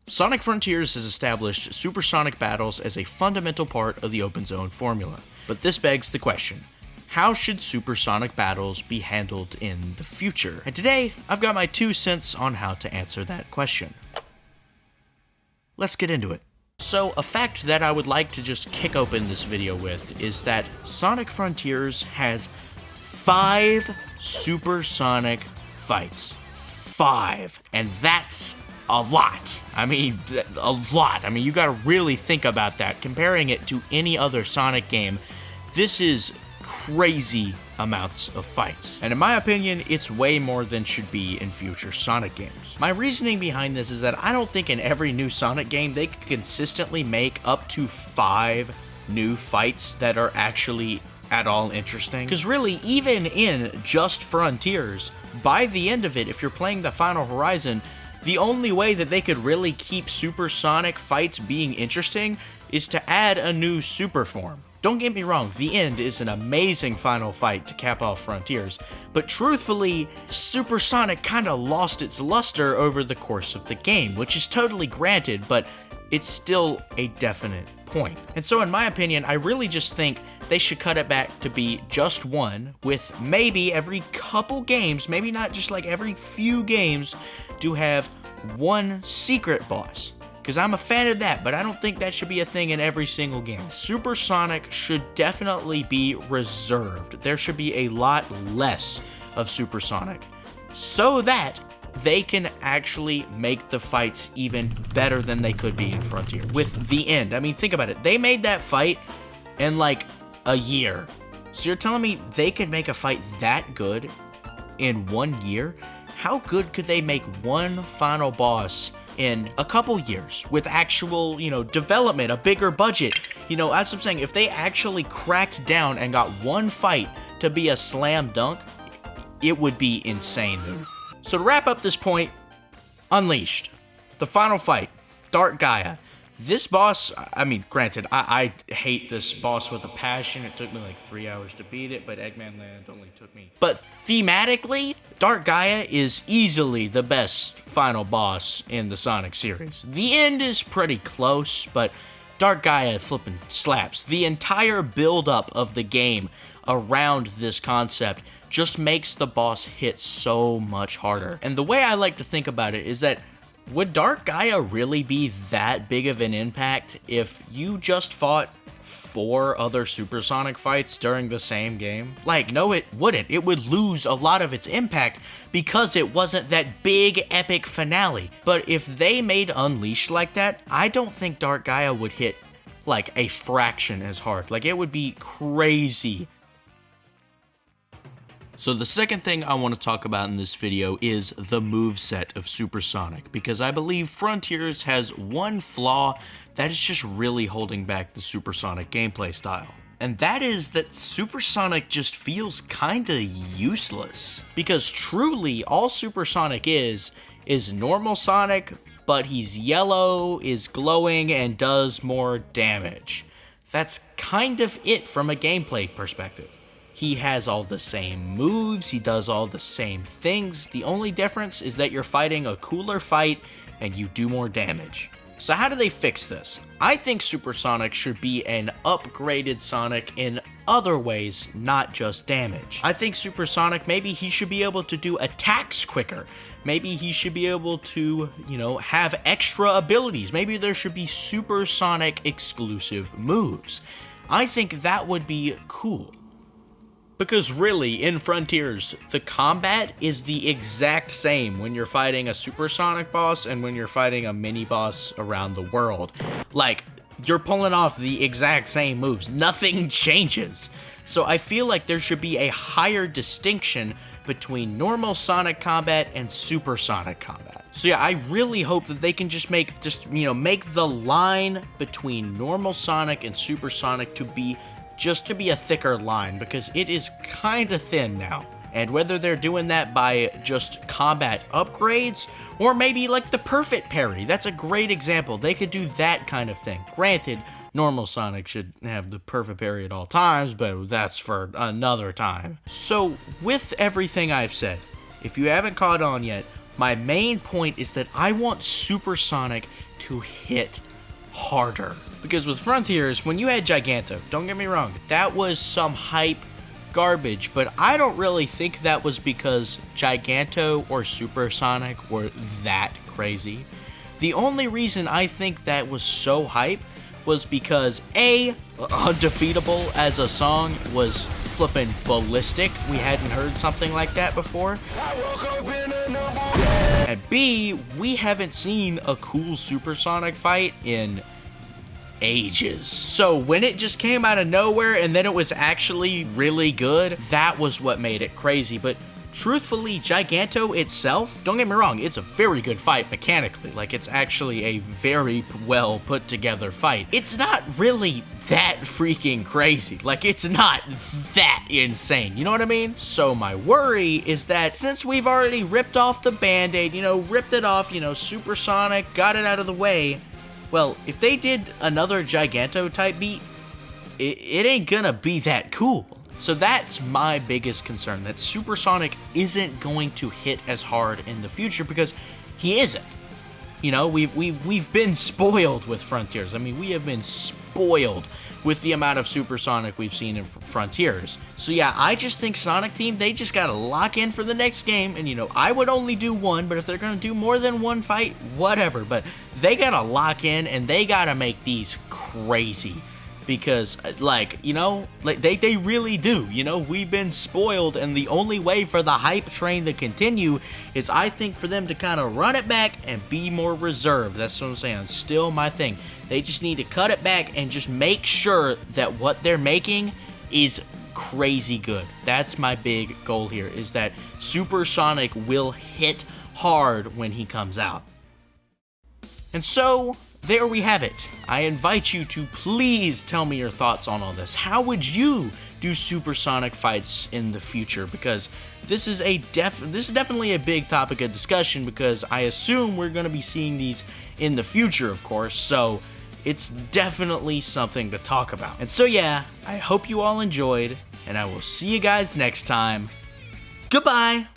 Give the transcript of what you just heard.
Sonic Frontiers has established supersonic battles as a fundamental part of the open zone formula. But this begs the question, how should supersonic battles be handled in the future? And today, I've got my 2 cents on how to answer that question. Let's get into it. So, a fact that I would like to just kick open this video with is that Sonic Frontiers has 5 supersonic fights. 5. And that's a lot. I mean, a lot. I mean, you gotta really think about that. Comparing it to any other Sonic game, this is crazy amounts of fights. And in my opinion, it's way more than should be in future Sonic games. My reasoning behind this is that I don't think in every new Sonic game they could consistently make up to 5 new fights that are actually at all interesting. Because really, even in just Frontiers, by the end of it, if you're playing the Final Horizon, the only way that they could really keep supersonic fights being interesting is to add a new super form. Don't get me wrong, the end is an amazing final fight to cap off Frontiers, but truthfully, supersonic kinda lost its luster over the course of the game, which is totally granted, but it's still a definite point. And so in my opinion, I really just think they should cut it back to be just one, with maybe every couple games, maybe not just like every few games, to have one secret boss. Because I'm a fan of that, but I don't think that should be a thing in every single game. Supersonic should definitely be reserved. There should be a lot less of Supersonic, so that they can actually make the fights even better than they could be in Frontier. With the end, I mean, think about it. They made that fight in like a year. So you're telling me they could make a fight that good in 1 year? How good could they make one final boss in a couple years with actual, development, a bigger budget? As I'm saying, if they actually cracked down and got one fight to be a slam dunk, it would be insane. So to wrap up this point, Unleashed, the final fight, Dark Gaia. This boss, I mean, granted, I hate this boss with a passion. It took me like 3 hours to beat it, but Eggman Land only took me. But thematically, Dark Gaia is easily the best final boss in the Sonic series. The end is pretty close, but Dark Gaia flipping slaps. The entire build-up of the game around this concept just makes the boss hit so much harder. And the way I like to think about it is that would Dark Gaia really be that big of an impact if you just fought 4 other supersonic fights during the same game? Like, no, it wouldn't. It would lose a lot of its impact because it wasn't that big epic finale. But if they made Unleashed like that, I don't think Dark Gaia would hit like a fraction as hard. Like, it would be crazy. So the second thing I want to talk about in this video is the moveset of Supersonic, because I believe Frontiers has one flaw that is just really holding back the Supersonic gameplay style. And that is that Supersonic just feels kinda useless. Because truly, all Supersonic is normal Sonic, but he's yellow, is glowing, and does more damage. That's kind of it from a gameplay perspective. He has all the same moves, he does all the same things. The only difference is that you're fighting a cooler fight and you do more damage. So how do they fix this? I think Supersonic should be an upgraded Sonic in other ways, not just damage. I think Supersonic, maybe he should be able to do attacks quicker. Maybe he should be able to, have extra abilities. Maybe there should be Supersonic exclusive moves. I think that would be cool. Because really, in Frontiers, the combat is the exact same when you're fighting a supersonic boss and when you're fighting a mini-boss around the world. Like, you're pulling off the exact same moves. Nothing changes. So I feel like there should be a higher distinction between normal Sonic combat and supersonic combat. So yeah, I really hope that they can just make the line between normal Sonic and supersonic to be a thicker line, because it is kind of thin now. And whether they're doing that by just combat upgrades, or maybe like the perfect parry, that's a great example. They could do that kind of thing. Granted, normal Sonic should have the perfect parry at all times, but that's for another time. So with everything I've said, if you haven't caught on yet, My main point is that I want Supersonic to hit harder. Because with Frontiers, when you had Giganto, don't get me wrong, that was some hype garbage, but I don't really think that was because Giganto or Supersonic were that crazy. The only reason I think that was so hype was because A, Undefeatable as a song was flipping ballistic. We hadn't heard something like that before. And B, we haven't seen a cool Supersonic fight in ages. So when it just came out of nowhere and then it was actually really good, that was what made it crazy. But truthfully, Giganto itself, don't get me wrong, it's a very good fight mechanically. Like, it's actually a very well put together fight. It's not really that freaking crazy. Like, it's not that insane. You know what I mean? So my worry is that since we've already ripped off the Band-Aid, ripped it off, Supersonic, got it out of the way, well, if they did another Giganto type beat, it ain't gonna be that cool. So that's my biggest concern, that Supersonic isn't going to hit as hard in the future, because he isn't. We've been spoiled with Frontiers. I mean, we have been spoiled with the amount of Supersonic we've seen in Frontiers. So yeah, I just think Sonic Team, they just gotta lock in for the next game, and I would only do one, but if they're gonna do more than one fight, whatever, but they gotta lock in, and they gotta make these crazy. Because, they really do, we've been spoiled, and the only way for the hype train to continue is, I think, for them to kind of run it back and be more reserved. That's what I'm saying, still my thing. They just need to cut it back and just make sure that what they're making is crazy good. That's my big goal here, is that Supersonic will hit hard when he comes out. And so, there we have it. I invite you to please tell me your thoughts on all this. How would you do Supersonic fights in the future? Because this is definitely a big topic of discussion, because I assume we're going to be seeing these in the future, of course. So it's definitely something to talk about. And so yeah, I hope you all enjoyed, and I will see you guys next time. Goodbye!